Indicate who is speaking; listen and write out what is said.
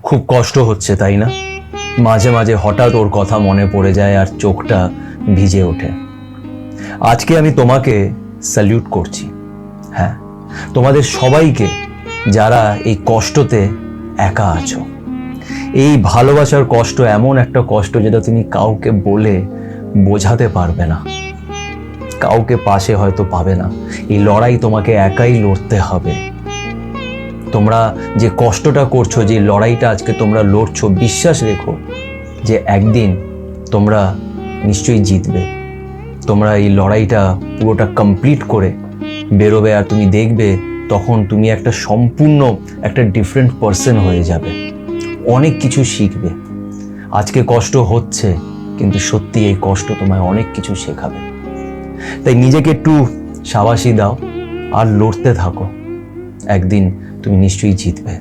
Speaker 1: খুব কষ্ট হচ্ছে তাই না? মাঝে মাঝে হঠাৎ ওর কথা মনে পড়ে যায় আর চোখটা ভিজে ওঠে। আজকে আমি তোমাকে স্যালিউট করছি। হ্যাঁ, তোমাদের সবাইকে যারা এই কষ্টতে একা আছো। এই ভালোবাসার কষ্ট এমন একটা কষ্ট যেটা তুমি কাউকে বলে বোঝাতে পারবে না, কাউকে পাশে হয়তো পাবে না। এই লড়াই তোমাকে একাই লড়তে হবে। তোমরা যে কষ্টটা করছো, যে লড়াইটা আজকে তোমরা লড়ছো, বিশ্বাস রেখো যে একদিন তোমরা নিশ্চয়ই জিতবে। তোমরা এই লড়াইটা পুরোটা কমপ্লিট করে বেরোবে আর তুমি দেখবে তখন তুমি একটা সম্পূর্ণ একটা ডিফারেন্ট পার্সন হয়ে যাবে, অনেক কিছু শিখবে। আজকে কষ্ট হচ্ছে কিন্তু সত্যি এই কষ্ট তোমায় অনেক কিছু শেখাবে। তাই নিজেকে একটু শাবাশি দাও আর লড়তে থাকো, একদিন তুমি নিশ্চয়ই জিতবে।